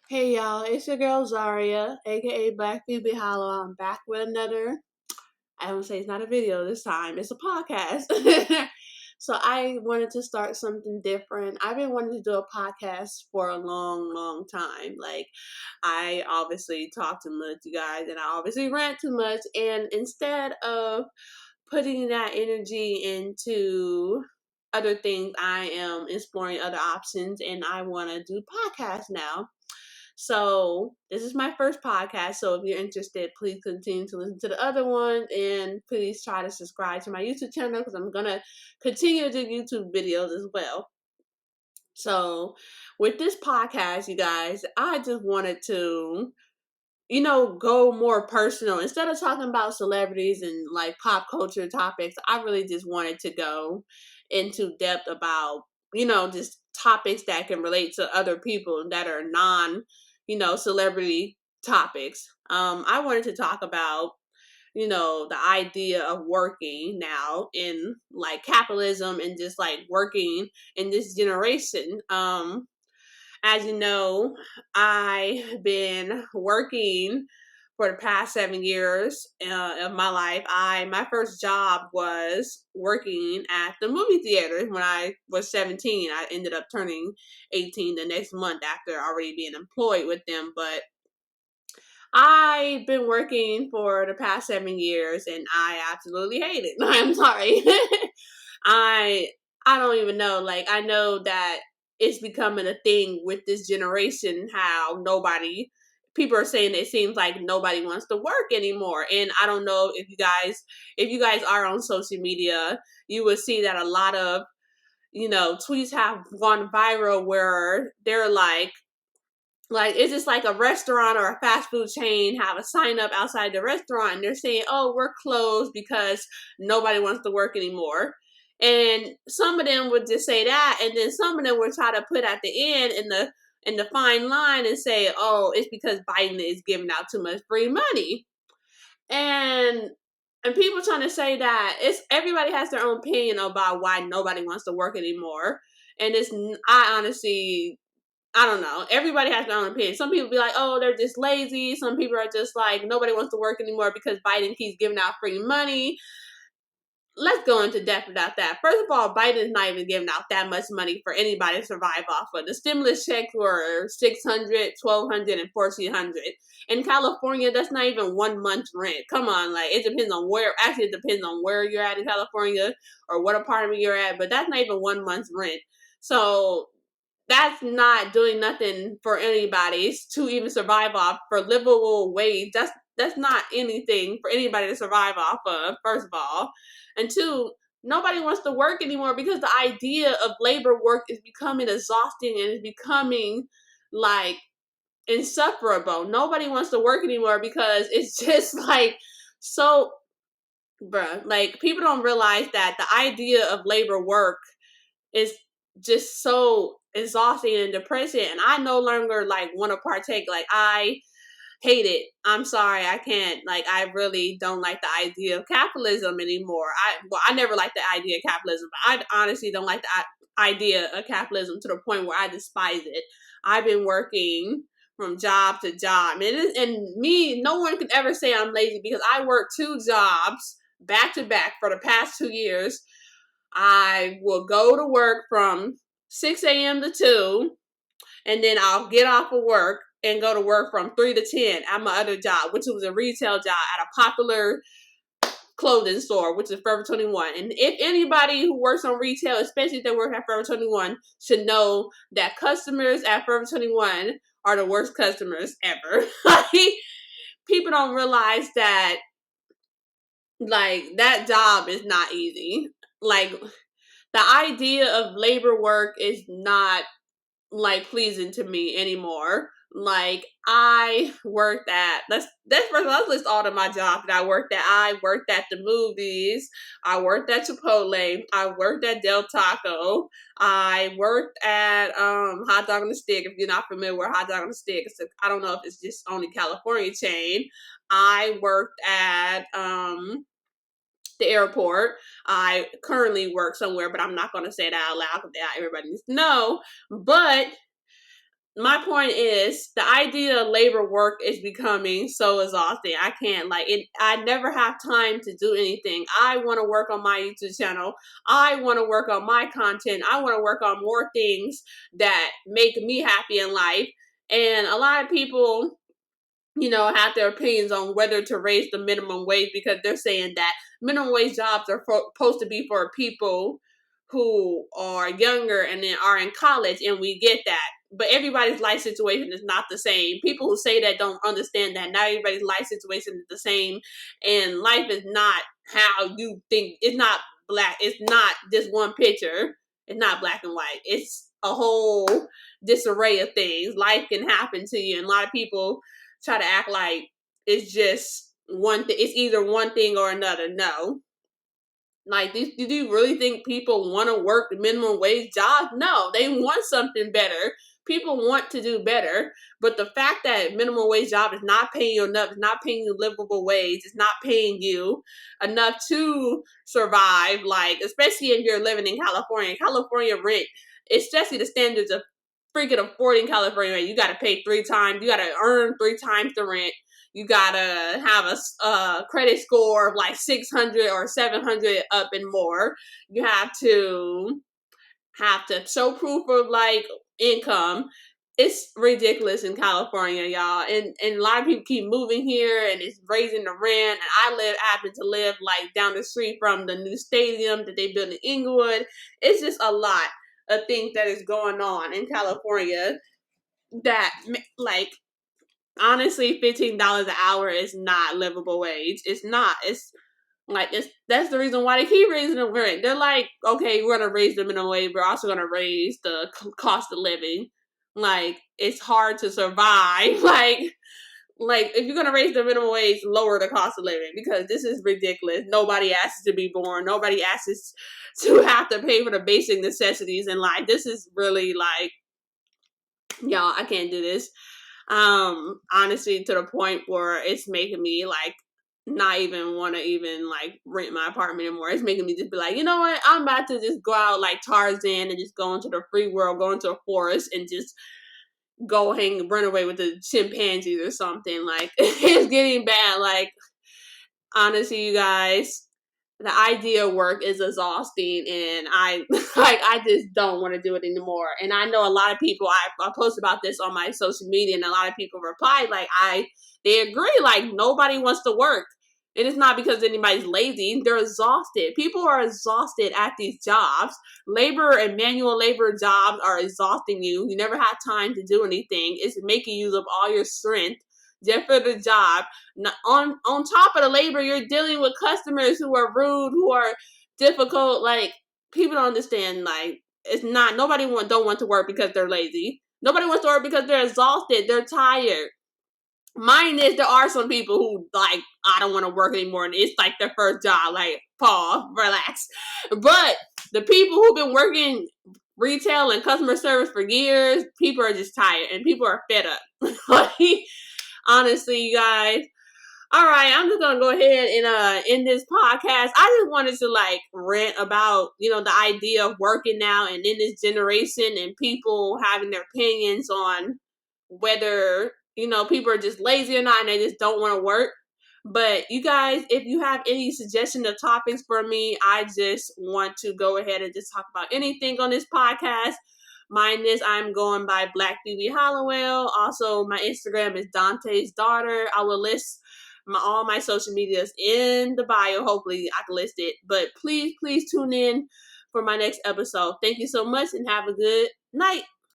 Hey y'all, it's your girl Zaria, aka Black Phoebe Hollow. I'm back with another. I don't say it's not a video this time, it's a podcast. So I wanted to start something different. I've been wanting to do a podcast for a long, long time. Like, I obviously talk too much, you guys, and I obviously rant too much. And instead of putting that energy into other things, I am exploring other options and I want to do podcasts now. So this is my first podcast. So if you're interested, please continue to listen to the other ones and please try to subscribe to my YouTube channel because I'm gonna continue to do YouTube videos as well. So with this podcast, you guys, I just wanted to, go more personal. Instead of talking about celebrities and like pop culture topics, I really just wanted to go into depth about, just topics that can relate to other people that are non, celebrity topics. I wanted to talk about, the idea of working now in like capitalism and just like working in this generation. As you know, I've been working for the past 7 years of my life. My first job was working at the movie theater when I was 17. I ended up turning 18 the next month after already being employed with them. But I've been working for the past 7 years and I absolutely hate it. I'm sorry. I I don't even know. Like, I know that it's becoming a thing with this generation how nobody people are saying it seems like nobody wants to work anymore. And I don't know if you guys are on social media, you will see that a lot of, tweets have gone viral where they're like it's just like a restaurant or a fast food chain have a sign up outside the restaurant and they're saying, oh, we're closed because nobody wants to work anymore. And some of them would just say that, and then some of them would try to put at the end in the fine line and say, oh, it's because Biden is giving out too much free money. And people trying to say that it's everybody has their own opinion about why nobody wants to work anymore. And I honestly, I don't know. Everybody has their own opinion. Some people be like, oh, they're just lazy. Some people are just like, nobody wants to work anymore because Biden keeps giving out free money. Let's go into depth about that. First of all, Biden's not even giving out that much money for anybody to survive off of. The stimulus checks were 600, 1,200, and 1,400. In California, that's not even 1 month's rent. Come on, like, it depends on where, actually it depends on where you're at in California or what apartment you're at, but that's not even 1 month's rent. So that's not doing nothing for anybody to even survive off for livable wage. That's not anything for anybody to survive off of, first of all. And two, nobody wants to work anymore because the idea of labor work is becoming exhausting and is becoming like insufferable. Nobody wants to work anymore because it's just like so bruh. Like, people don't realize that the idea of labor work is just so exhausting and depressing, and I no longer like want to partake. Like, I hate it. I'm sorry, I can't. Like, I really don't like the idea of capitalism anymore. I never liked the idea of capitalism, but I honestly don't like the idea of capitalism to the point where I despise it. I've been working from job to job, and me, no one could ever say I'm lazy because I work 2 jobs back to back for the past 2 years. I will go to work from 6 a.m. to 2, and then I'll get off of work and go to work from 3 to 10 at my other job, which was a retail job at a popular clothing store, which is Forever 21. And if anybody who works on retail, especially if they work at Forever 21, should know that customers at Forever 21 are the worst customers ever. Like, people don't realize that, like, that job is not easy. Like, the idea of labor work is not like pleasing to me anymore. Like, I worked at let's first let's list all of my jobs that I worked at. I worked at the movies, I worked at Chipotle, I worked at Del Taco, I worked at Hot Dog on the Stick. If you're not familiar with Hot Dog on the Stick, I don't know if it's just only California chain. I worked at the airport. I currently work somewhere, but I'm not going to say that out loud because everybody needs to know. But my point is the idea of labor work is becoming so exhausting. I can't like it. I never have time to do anything. I want to work on my YouTube channel. I want to work on my content. I want to work on more things that make me happy in life. And a lot of people, have their opinions on whether to raise the minimum wage because they're saying that minimum wage jobs are supposed to be for people who are younger and then are in college, and we get that. But everybody's life situation is not the same. People who say that don't understand that not everybody's life situation is the same, and life is not how you think. It's not black. It's not just one picture. It's not black and white. It's a whole disarray of things. Life can happen to you, and a lot of people try to act like it's just one thing. It's either one thing or another. No. Like, do you really think people want to work minimum wage jobs? No, they want something better. People want to do better, but the fact that minimum wage job is not paying you enough, it's not paying you livable wage, it's not paying you enough to survive. Like, especially if you're living in California, rent, especially the standards of freaking affording California, you got to pay 3 times, you got to earn 3 times the rent. You gotta have a credit score of like 600 or 700 up and more. You have to show proof of like income. It's ridiculous in California, y'all. And a lot of people keep moving here and it's raising the rent. And I happen to live like down the street from the new stadium that they built in Inglewood. It's just a lot of things that is going on in California that like, honestly, $15 an hour is not livable wage. It's not. It's like that's the reason why they keep raising the rent. They're like, okay, we're gonna raise the minimum wage. We're also gonna raise the cost of living. Like, it's hard to survive. Like if you're gonna raise the minimum wage, lower the cost of living because this is ridiculous. Nobody asks to be born. Nobody asks to have to pay for the basic necessities in life. This is really like, y'all, I can't do this. Honestly, to the point where it's making me like not even want to even like rent my apartment anymore. It's making me just be like, you know what, I'm about to just go out like Tarzan and just go into the free world, go into a forest and just run away with the chimpanzees or something. Like, it's getting bad. Like, honestly, you guys, the idea of work is exhausting, and I I just don't want to do it anymore. And I know a lot of people. I post about this on my social media, and a lot of people replied like they agree. Like, nobody wants to work. It is not because anybody's lazy. They're exhausted. People are exhausted at these jobs. Labor and manual labor jobs are exhausting you. You never have time to do anything. It's making use of all your strength just for the job. On top of the labor, you're dealing with customers who are rude, who are difficult. Like, people don't understand. Like, it's not, don't want to work because they're lazy. Nobody wants to work because they're exhausted. They're tired. Mine is, there are some people who like, I don't want to work anymore, and it's like their first job. Like, pause, relax. But the people who've been working retail and customer service for years, people are just tired and people are fed up. Like, honestly, you guys. All right, I'm just gonna go ahead and end this podcast. I just wanted to like rant about the idea of working now and in this generation and people having their opinions on whether people are just lazy or not and they just don't want to work. But you guys, if you have any suggestion of topics for me, I just want to go ahead and just talk about anything on this podcast. Mine is, I'm going by Black Phoebe Hollowell. Also, my Instagram is Dante's Daughter. I will list all my social medias in the bio. Hopefully I can list it. But please tune in for my next episode. Thank you so much and have a good night.